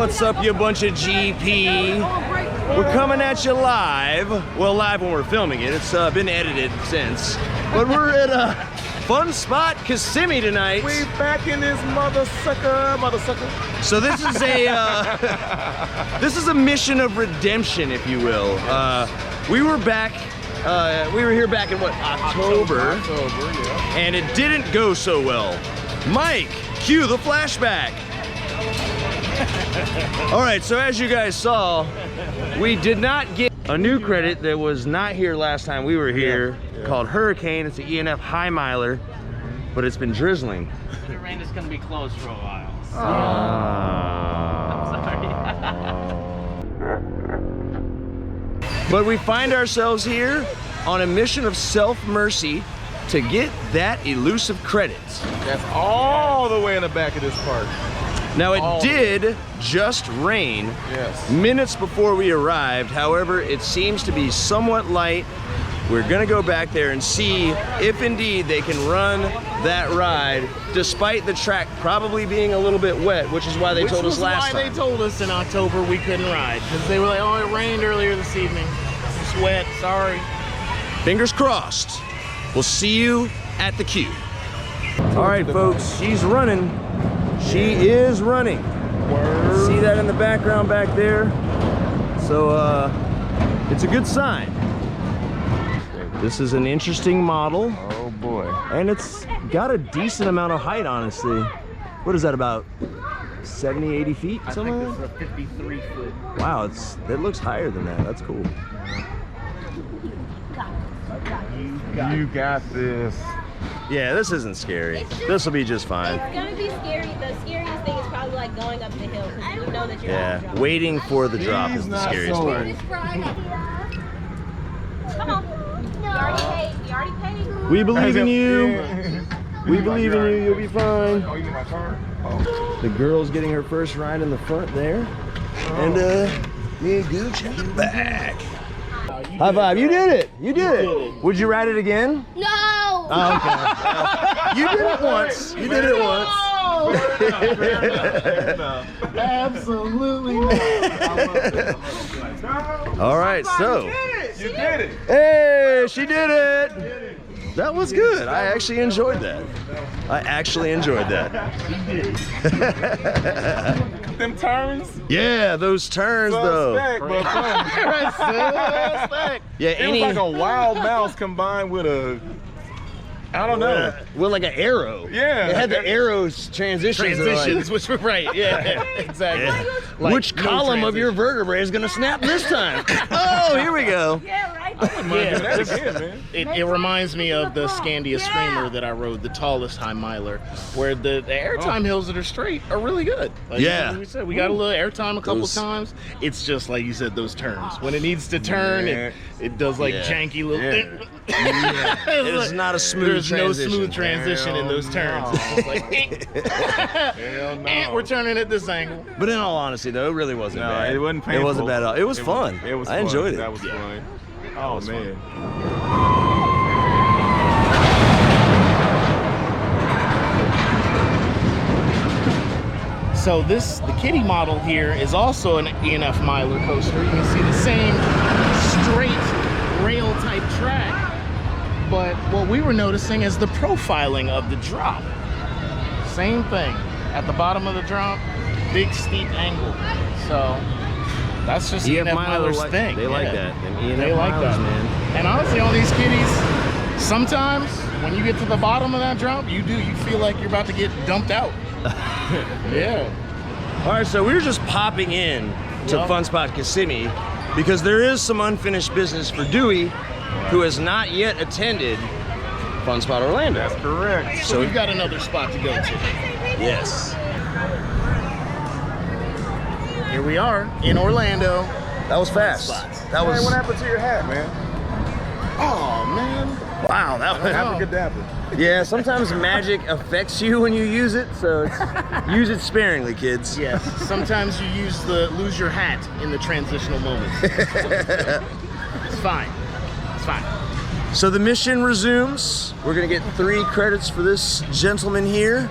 What's up, you bunch of GP? We're coming at you live. Well, live when we're filming it. It's been edited since. But we're at Fun Spot Kissimmee tonight. We back in this mother sucker. So this is a this is a mission of redemption, if you will. We were back. We were here back in what, October? October, yeah. And it didn't go so well. Mike, cue the flashback. All right, so as you guys saw, we did not get a new credit that was not here last time we were here, called Hurricane. It's an ENF high miler, but it's been drizzling. The rain is going to be closed for a while. So. I'm sorry. But we find ourselves here on a mission of self-mercy to get that elusive credit. That's all the way in the back of this park. Now it did just rain minutes before we arrived. However, it seems to be somewhat light. We're gonna go back there and see if indeed they can run that ride despite the track probably being a little bit wet, which is why they told us last time. They told us in October we couldn't ride, because they were like, oh, it rained earlier this evening. It's wet, sorry. Fingers crossed. We'll see you at the queue. All right, folks, she's running. She is running. Word. See that in the background back there? So it's a good sign. This is an interesting model. Oh boy. And it's got a decent amount of height, honestly. What is that, about 70, 80 feet? I think this is a 53 foot. Wow, it looks higher than that. That's cool. You got this. Yeah, this isn't scary. This will be just fine. It's gonna be scary. The scariest thing is probably like going up the hill, because you know that you're Yeah, waiting for the drop is the scariest part. Come on. You already paid. You already paid. We believe in you. We believe in you. You'll be fine. Oh, you need my car? Oh. The girl's getting her first ride in the front there. And me and Gooch in the back. High five. You did it. You did it. Would you ride it again? No. Oh, okay. You did it once. You did it once. Absolutely not. All right, so. You did it. Hey, she did it. That was good. I actually enjoyed that. I actually enjoyed that. Them turns. Yeah, those turns though. Suspect, but fun. Yeah, It was like a wild mouse combined with a, I don't know. With like an arrow. Yeah. It had the arrows transitions. Which were right, yeah, exactly. Yeah. Like, Which no column of your transition. vertebrae is gonna snap this time? Oh, here we go. Yeah, right. Yeah, that again, man. It reminds me of the Scandia Screamer that I rode, the tallest high miler, where the airtime hills that are straight are really good. Like, Yeah. we said, we got a little airtime a couple times. It's just like you said, those turns. When it needs to turn, it does like janky little thing. It is not a smooth There's transition. no smooth transition in those turns. No. It's just like, Hell no. and we're turning at this angle. But in all honesty, though, it really wasn't No, bad. it wasn't It wasn't painful. bad at all. It was fun. It was I fun. enjoyed it. That was fun. Oh, was man. So the kitty model here is also an ENF miler coaster. You can see the same straight rail type track, but what we were noticing is the profiling of the drop. Same thing at the bottom of the drop, big steep angle. So that's just ENF milers thing. They like that. Them ENF They like milers, that, man. And honestly, on these kitties, sometimes when you get to the bottom of that drop, you feel like you're about to get dumped out. Yeah. All right, so we're just popping in to Fun Spot Kissimmee because there is some unfinished business for Dewey, who has not yet attended Fun Spot Orlando. That's correct. So we've got another spot to go to. Yes. Here we are in Orlando. That was fast. That was. Hey, what happened to your hat, man? Oh man. Wow, that was. Abracadabra. Yeah, sometimes magic affects you when you use it, so use it sparingly, kids. Yes. Sometimes you lose your hat in the transitional moments. It's fine. It's fine. So the mission resumes. We're gonna get 3 credits for this gentleman here,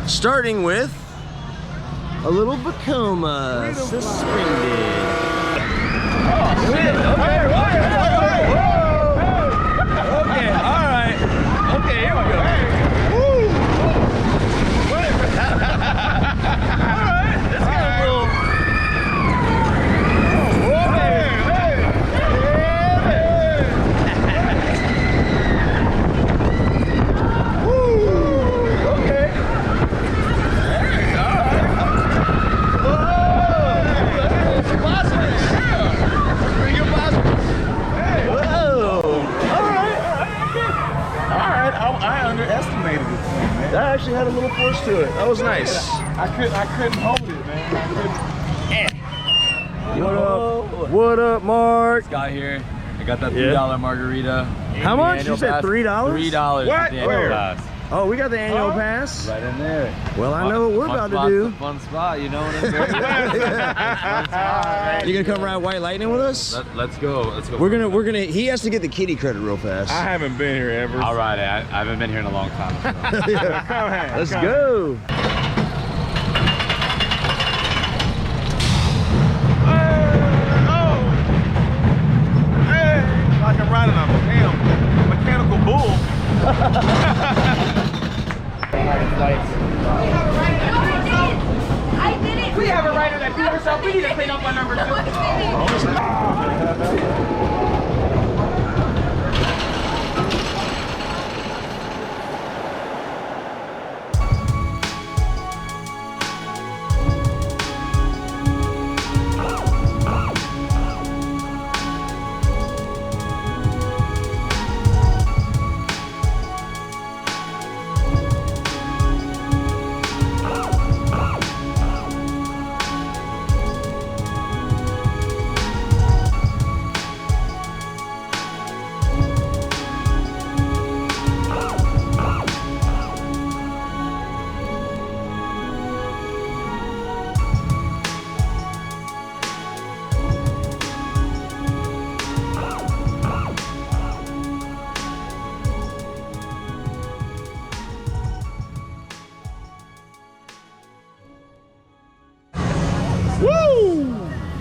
starting with A little Vacoma suspended. Okay, all right. Okay, here we go. Woo! All right, let's get a little. I underestimated it, man. That actually had a little force to it. That was nice. I couldn't hold it, man. What up? What up, Mark? Scott here. I got that $3 margarita. How much? You said $3? $3. What? The Where? pass. Oh, we got the annual pass. Right in there. Well, I know what we're about to do. Fun spot, you know what I'm saying? You gonna come ride White Lightning with us? Let's go. Let's go. We're gonna. He has to get the kitty credit real fast. I haven't been here ever. All right, I haven't been here in a long time. So. Yeah. Come on, Let's go. Like I'm riding a mechanical bull. We have a rider that beat herself. We need to clean up our number 2.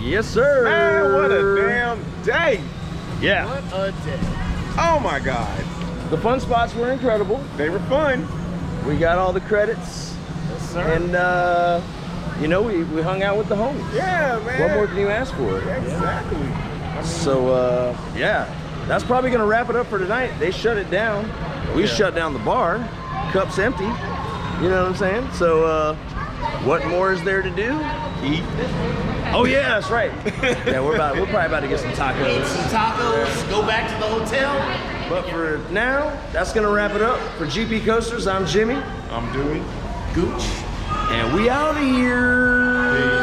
Yes, sir. Man, what a damn day. Yeah. What a day. Oh my God. The fun spots were incredible. They were fun. We got all the credits. Yes, sir. And you know, we hung out with the homies. Yeah, man. What more can you ask for? Exactly. So yeah, that's probably gonna wrap it up for tonight. They shut it down. We shut down the bar. Cup's empty. You know what I'm saying? So what more is there to do? Eat. Oh yeah, that's right. Yeah, we're probably about to get some tacos. Eat some tacos, go back to the hotel. But for now, that's gonna wrap it up. For GP Coasters, I'm Jimmy. I'm Dewey Gooch. And we out of here.